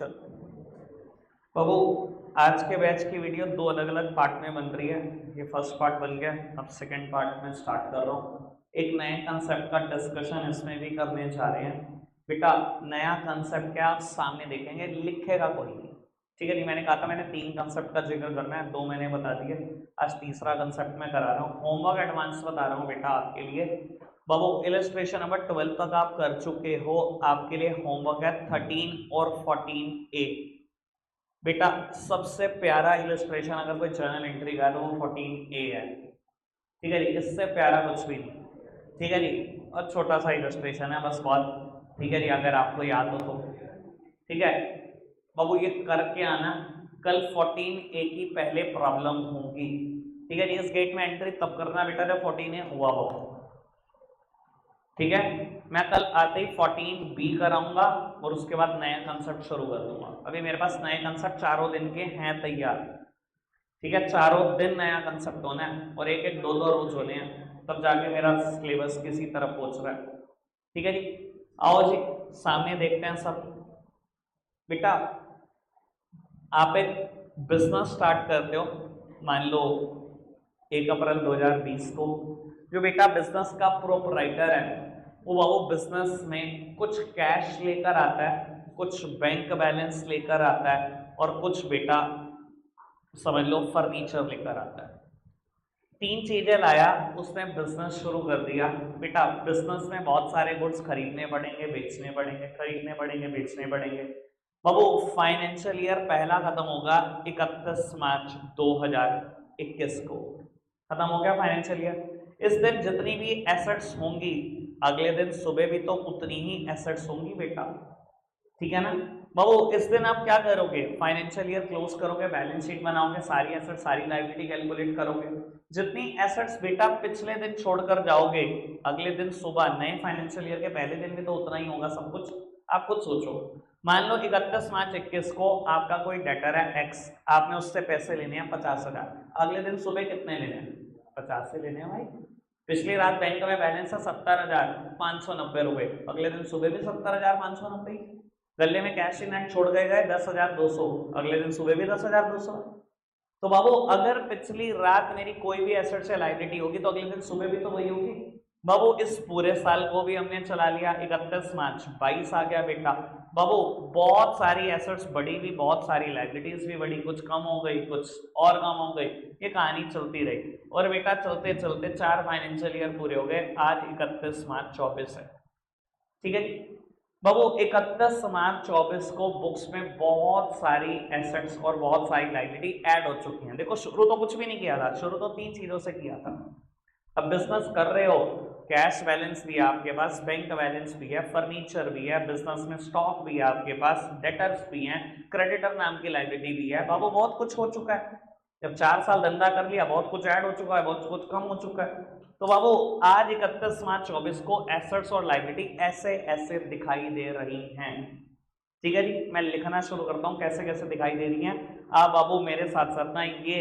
चलो बाबू, आज के बैच की वीडियो दो अलग अलग पार्ट में बन रही है। ये फर्स्ट पार्ट बन गया, अब सेकंड पार्ट में स्टार्ट कर रहा हूँ। एक नए कंसेप्ट का डिस्कशन इसमें भी करने जा रहे हैं। बेटा नया कंसेप्ट क्या आप सामने देखेंगे, लिखेगा कोई नहीं, ठीक है। नहीं, मैंने कहा था मैंने 3 कंसेप्ट का जिक्र करना है, 2 मैंने बता दिए, आज तीसरा कंसेप्ट में करा रहा हूँ। होमवर्क एडवांस बता रहा हूँ बेटा आपके लिए। बाबू इलस्ट्रेशन नंबर 12 तक आप कर चुके हो, आपके लिए होमवर्क है 13 और 14A। बेटा सबसे प्यारा इलस्ट्रेशन अगर कोई जर्नल एंट्री का है तो वो 14A है, ठीक है जी। इससे प्यारा कुछ भी नहीं, ठीक है जी। और छोटा सा इलस्ट्रेशन है बस, बहुत ठीक है जी, अगर आपको याद हो तो ठीक है। बाबू ये करके आना, कल 14A की पहले प्रॉब्लम होगी, ठीक है जी। इस गेट में एंट्री तब करना बेटा जब 14A हुआ हो, ठीक है। मैं कल आते ही 14B कराऊंगा और उसके बाद नया कंसेप्ट शुरू कर दूंगा। अभी मेरे पास नए कंसेप्ट चारों दिन के हैं तैयार, ठीक है। चारों दिन नया कंसेप्ट होना है और एक एक दो दो रोज होने हैं, तब जाके मेरा सिलेबस किसी तरफ पहुंच रहा है, ठीक है जी। आओ जी सामने देखते हैं सब। बेटा आप एक बिजनेस स्टार्ट करते हो, मान लो 1 अप्रैल 2020 को। जो बेटा बिजनेस का प्रोपराइटर है वो बिजनेस में कुछ कैश लेकर आता है, कुछ बैंक बैलेंस लेकर आता है और कुछ बेटा समझ लो फर्नीचर लेकर आता है। 3 चीजें लाया, उसने बिजनेस शुरू कर दिया। बेटा बिजनेस में बहुत सारे गुड्स खरीदने पड़ेंगे, बेचने पड़ेंगे, खरीदने पड़ेंगे, बेचने पड़ेंगे। बाबू फाइनेंशियल ईयर पहला खत्म होगा 31 मार्च 2021 को, खत्म हो गया फाइनेंशियल ईयर। इस दिन जितनी भी एसेट्स होंगी, अगले दिन सुबह भी तो उतनी ही एसेट्स होंगी बेटा, ठीक है ना। बाबू इस दिन आप क्या करोगे, फाइनेंशियल ईयर क्लोज करोगे, बैलेंस शीट बनाओगे, सारी एसेट सारी लायबिलिटी कैलकुलेट करोगे। जितनी एसेट्स बेटा पिछले दिन छोड़कर जाओगे, अगले दिन सुबह नए फाइनेंशियल ईयर के पहले दिन में तो उतना ही होगा सब कुछ। आप खुद सोचो, मान लो 31 मार्च 21 को आपका कोई डेटर है एक्स, आपने उससे पैसे लेने हैं 50,000, अगले दिन सुबह कितने लेने हैं, 50 से लेने हैं भाई। पिछली रात बैंक में बैलेंस है 70,590 रुपए, अगले दिन सुबह भी 70,590। गले में कैश इन हैंड छोड़ गए 10,200, अगले दिन सुबह भी 10,200। तो बाबू अगर पिछली रात मेरी कोई भी एसेट से लायबिलिटी होगी तो अगले दिन सुबह भी तो वही होगी। बाबू इस पूरे साल को भी हमने चला लिया, 31 मार्च 22 आ गया बेटा। बाबू बहुत सारी एसेट्स बढ़ी भी, बहुत सारी लायबिलिटीज भी बढ़ी, कुछ कम हो गई, कुछ और कम हो गई, ये कहानी चलती रही। और बेटा चलते चलते 4 फाइनेंशियल ईयर पूरे हो गए, आज 31 मार्च 24 है, ठीक है जी। बाबू 31 मार्च 24 को बुक्स में बहुत सारी एसेट्स और बहुत सारी लायबिलिटी ऐड हो चुकी हैं। देखो शुरू तो कुछ भी नहीं किया था, शुरू तो 3 चीजों से किया था। अब बिजनेस कर रहे हो, कैश बैलेंस भी है आपके पास, बैंक बैलेंस भी है, फर्नीचर भी है, बिजनेस में स्टॉक भी है आपके पास, डेटर्स भी हैं, क्रेडिटर नाम की लायबिलिटी भी है। बाबू बहुत कुछ हो चुका है, जब 4 साल धंधा कर लिया बहुत कुछ ऐड हो चुका है, बहुत कुछ कम हो चुका है। तो बाबू आज 31 मार्च 24 को एसेट्स और लायबिलिटी ऐसे ऐसे दिखाई दे रही हैं, ठीक है जी। मैं लिखना शुरू करता हूं कैसे कैसे दिखाई दे रही हैं। आप बाबू मेरे साथ साथ ना ये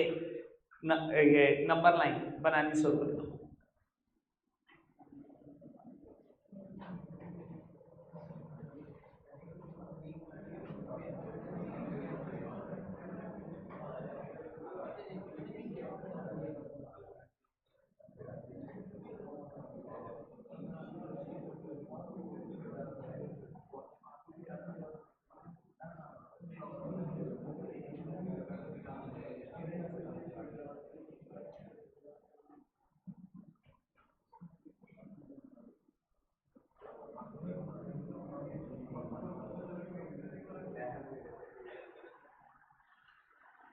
नंबर लाइन बनानी शुरू कर दो।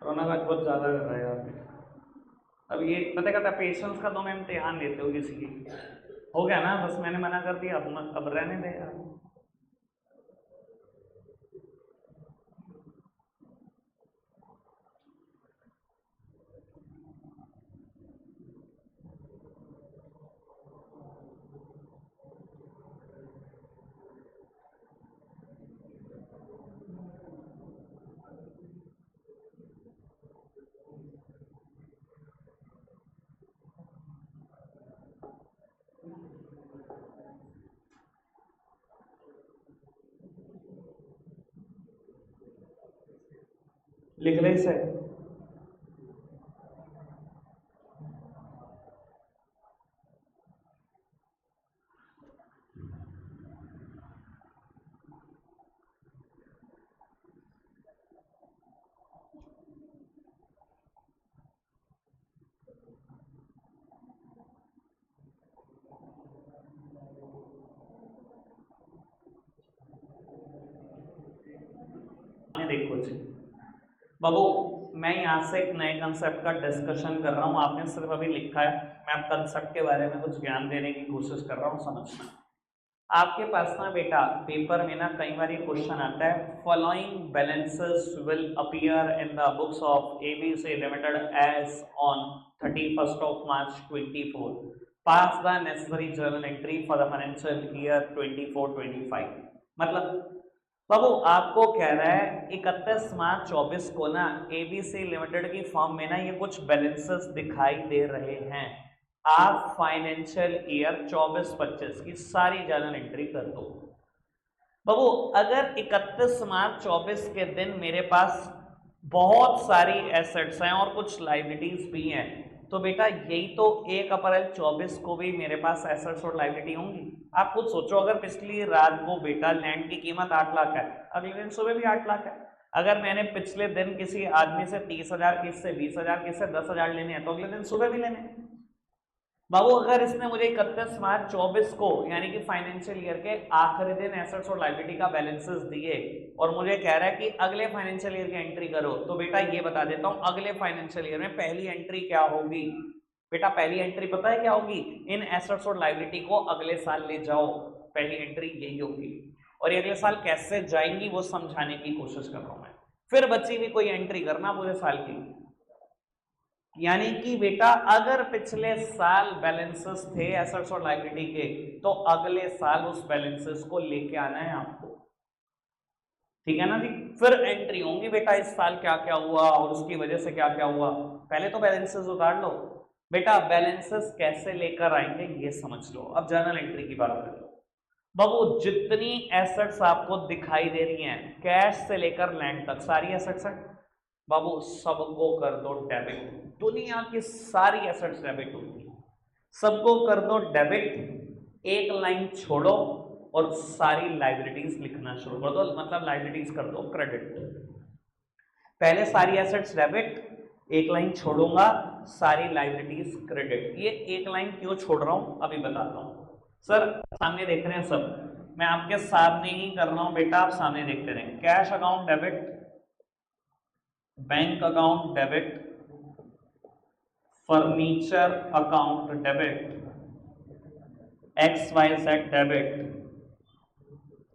रोना आज बहुत ज्यादा कर रहा है यार। अब ये पता कहता पेशेंस का तो मैं इम्तिहान लेते हो किसी की, हो गया ना, बस मैंने मना कर दिया, अब रहने दे यार। लिख ले इसे। देखो जी बाबू, मैं यहाँ से एक नए कंसेप्ट का डिस्कशन कर रहा हूँ, आपने सिर्फ अभी लिखा है, मैं अब कंसेप्ट के बारे में कुछ ज्ञान देने की कोशिश कर रहा हूँ, समझना। आपके पास ना बेटा पेपर में ना कई बार ये क्वेश्चन आता है, following balances will appear in the books of ABC limited as on 31st of March 24, pass the necessary journal entry for the financial year 24-25। मतलब बाबू आपको कह रहा है 31 मार्च 24 को ना एबीसी लिमिटेड की फर्म में ना ये कुछ बैलेंसेस दिखाई दे रहे हैं, आप फाइनेंशियल ईयर 24-25 की सारी जर्नल एंट्री कर दो। बाबू अगर 31 मार्च 24 के दिन मेरे पास बहुत सारी एसेट्स हैं और कुछ लाइबिलिटीज भी हैं, तो बेटा यही तो 1 अप्रैल 24 को भी मेरे पास एसेट्स और लाइबिलिटी होंगी। आप खुद सोचो, अगर पिछली रात को बेटा लैंड की कीमत 8 लाख है, अगले दिन सुबह भी 8 लाख है। अगर मैंने पिछले दिन किसी आदमी से 30,000, किससे 20,000, किससे 10,000 लेने हैं, तो अगले दिन सुबह भी लेने हैं। बाबू अगर इसने मुझे 31 मार्च 24 को यानी कि फाइनेंशियल ईयर के आखिरी दिन एसेट्स और लायबिलिटी का बैलेंसेस दिए और मुझे कह रहा है कि अगले फाइनेंशियल ईयर की एंट्री करो, तो बेटा ये बता देता हूं अगले फाइनेंशियल ईयर में पहली एंट्री क्या होगी। बेटा पहली एंट्री पता है क्या होगी, इन एसेट्स और लायबिलिटी को अगले साल ले जाओ, पहली एंट्री यही होगी। और ये अगले साल कैसे जाएंगी वो समझाने की कोशिश कर रहा हूं मैं। फिर बची हुई कोई एंट्री करना पूरे साल की, यानी कि बेटा अगर पिछले साल बैलेंसेस थे एसेट्स और लायबिलिटी के, तो अगले साल उस बैलेंसेस को लेके आना है आपको, ठीक है ना जी। फिर एंट्री होंगी बेटा इस साल क्या क्या हुआ और उसकी वजह से क्या क्या हुआ, पहले तो बैलेंसेस उतार लो। बेटा बैलेंसेस कैसे लेकर आएंगे ये समझ लो। अब जर्नल एंट्री की बात करें, बाबू जितनी एसेट्स आपको दिखाई दे रही हैं कैश से लेकर लैंड तक सारी एसेट्स हैं, बाबू सबको कर दो डेबिट। दुनिया की सारी एसेट्स डेबिट होती है, सबको कर दो डेबिट, एक लाइन छोड़ो और सारी लाइबिलिटीज लिखना शुरू कर दो, मतलब लाइबिलिटीज कर दो क्रेडिट। पहले सारी एसेट्स डेबिट, एक लाइन छोड़ूंगा, सारी लाइबिलिटीज क्रेडिट। ये एक लाइन क्यों छोड़ रहा हूं अभी बताता हूं। सर सामने देख रहे हैं सब, मैं आपके सामने ही कर रहा हूं बेटा, आप सामने देखते रहें। Cash account debit, bank account debit, furniture account debit, XYZ debit.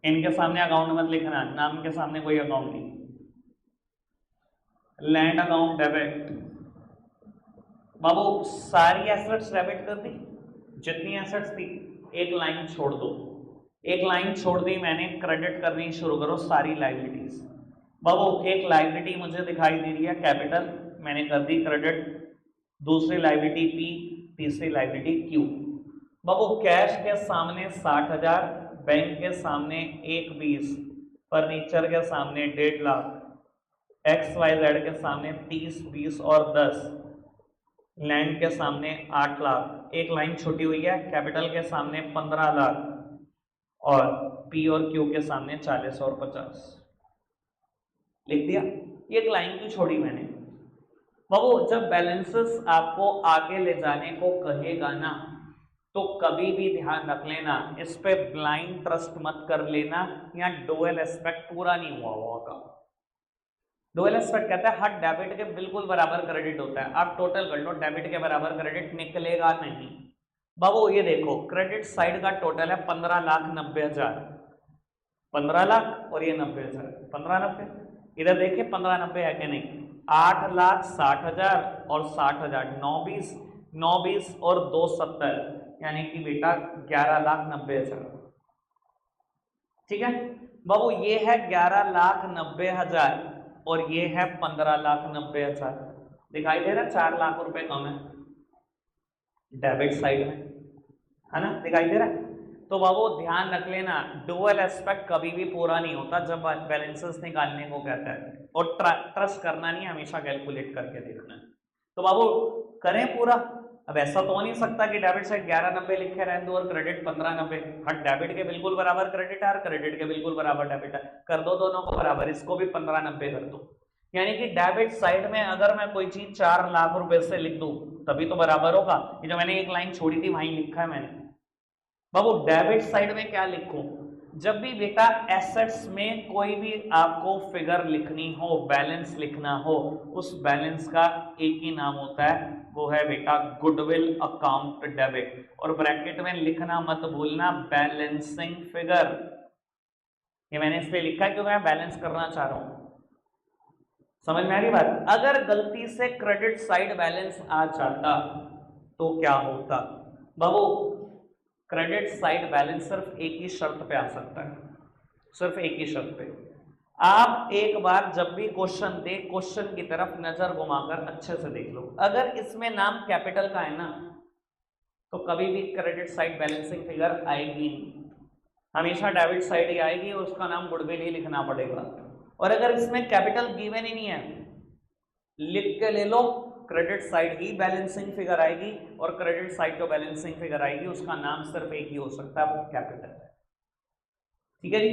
इनके सामने अकाउंट मत लिखना, नाम के सामने कोई अकाउंट नहीं। लैंड अकाउंट डेबिट, बाबू सारी एसेट्स डेबिट कर दी, जितनी एसेट्स थी एक लाइन छोड़ दो, एक लाइन छोड़ दी मैंने, क्रेडिट करनी शुरू करो सारी लाइबिलिटीज। बाबू एक लाइबिलिटी मुझे दिखाई दे रही है कैपिटल, मैंने कर दी क्रेडिट, दूसरी लाइबिलिटी P, तीसरी लाइबिलिटी Q। बाबू कैश के सामने 60,000, बैंक के सामने 1,20, फर्नीचर के सामने 1.5 लाख, XYZ के सामने 30, 20 और 10, लैंड के सामने 8 लाख, एक लाइन छुटी हुई है, कैपिटल के सामने 15 लाख और P और Q के सामने 40 और 50 लिख दिया। एक लाइन क्यों छोड़ी मैंने बाबू, जब बैलेंसेस आपको आगे ले जाने को कहेगा ना, तो कभी भी ध्यान रख लेना इस पे ब्लाइंड ट्रस्ट मत कर लेना, या डुअल एस्पेक्ट पूरा नहीं हुआ होगा। डुअल एस्पेक्ट कहता है हर डेबिट के बिल्कुल बराबर क्रेडिट होता है, आप टोटल कर लो, डेबिट के बराबर क्रेडिट निकलेगा नहीं। बाबू ये देखो क्रेडिट साइड का टोटल है 15,90,000, 15 लाख और ये 90,000, 15,90, इधर देखिए 15,90 है कि नहीं, 8,60,000 और 60,000, 9,20, 9,20 और 2,70, यानी कि बेटा 11,90,000, ठीक है बाबू। ये है 11,90,000 और ये है 15,90,000, दिखाई दे रहा है 4 लाख रुपए कम है डेबिट साइड में, है ना, दिखाई दे रहा है। तो बाबू ध्यान रख लेना, डुअल एस्पेक्ट कभी भी पूरा नहीं होता जब बैलेंसेस निकालने को कहता है, और ट्रस्ट करना नहीं, हमेशा कैलकुलेट करके देखना है। तो बाबू करें पूरा। अब ऐसा तो हो नहीं सकता कि डेबिट साइड 1190 लिखे रहने दो और क्रेडिट 1590। हट, डेबिट के बिल्कुल बराबर क्रेडिट है और क्रेडिट के बिल्कुल बराबर डेबिट है, कर दो दोनों को बराबर, इसको भी 1590 कर दो। यानी कि डेबिट साइड में अगर मैं कोई चीज 4 लाख रुपए से लिख दूं तभी तो बराबर होगा। ये जो मैंने एक लाइन छोड़ी थी वहीं लिखा है मैंने। बाबू डेबिट साइड में क्या लिखूं? जब भी बेटा एसेट्स में कोई भी आपको फिगर लिखनी हो, बैलेंस लिखना हो, उस बैलेंस का एक ही नाम होता है, वो है बेटा गुडविल अकाउंट डेबिट। और ब्रैकेट में लिखना मत भूलना बैलेंसिंग फिगर। ये मैंने इस पे लिखा है क्योंकि मैं बैलेंस करना चाह रहा हूं। समझ में आ रही बात? अगर गलती से क्रेडिट साइड बैलेंस आ जाता तो क्या होता? बाबू क्रेडिट साइड बैलेंस सिर्फ एक ही शर्त पे आ सकता है, सिर्फ एक ही शर्त पे। आप एक बार जब भी क्वेश्चन दे, क्वेश्चन की तरफ नजर घुमाकर अच्छे से देख लो। अगर इसमें नाम कैपिटल का है ना, तो कभी भी क्रेडिट साइड बैलेंसिंग फिगर आएगी नहीं, हमेशा डेबिट साइड ही आएगी, उसका नाम गुडविल ही लिखना पड़ेगा। और अगर इसमें कैपिटल गिवन ही नहीं है, लिख के ले लो, क्रेडिट साइड ही बैलेंसिंग फिगर आएगी, और क्रेडिट साइड जो बैलेंसिंग फिगर आएगी उसका नाम सिर्फ एक ही हो सकता है, वो कैपिटल है। ठीक है जी,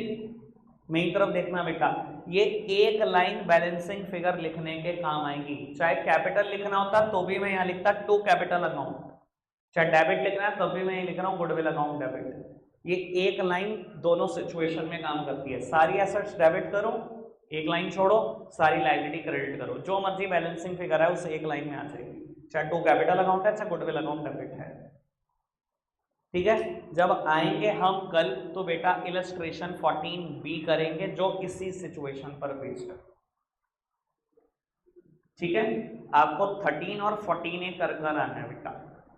मेरी तरफ देखना बेटा, ये एक लाइन बैलेंसिंग फिगर लिखने के काम आएगी। चाहे कैपिटल लिखना होता तो भी मैं यहां लिखता टू कैपिटल अकाउंट, चाहे डेबिट लिखना है तब भी मैं लिख रहा हूं गुडविल अकाउंट डेबिट। ये एक लाइन दोनों सिचुएशन में काम करती है। सारी एसेट्स डेबिट करो, एक लाइन छोड़ो, सारी लायबिलिटी क्रेडिट करो, जो मर्जी बैलेंसिंग फिगर है उस एक लाइन में आ जाएगी, चाहे टू कैपिटल अकाउंट है चाहे गुडविल अकाउंट डेबिट है। ठीक है, जब आएंगे हम कल तो बेटा इलस्ट्रेशन 14B करेंगे जो इसी सिचुएशन पर बेस्ड है। ठीक है, आपको 13 और 14A कर आना है बेटा।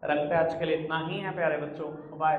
रखते हैं आज के लिए इतना ही है प्यारे बच्चों, बाय।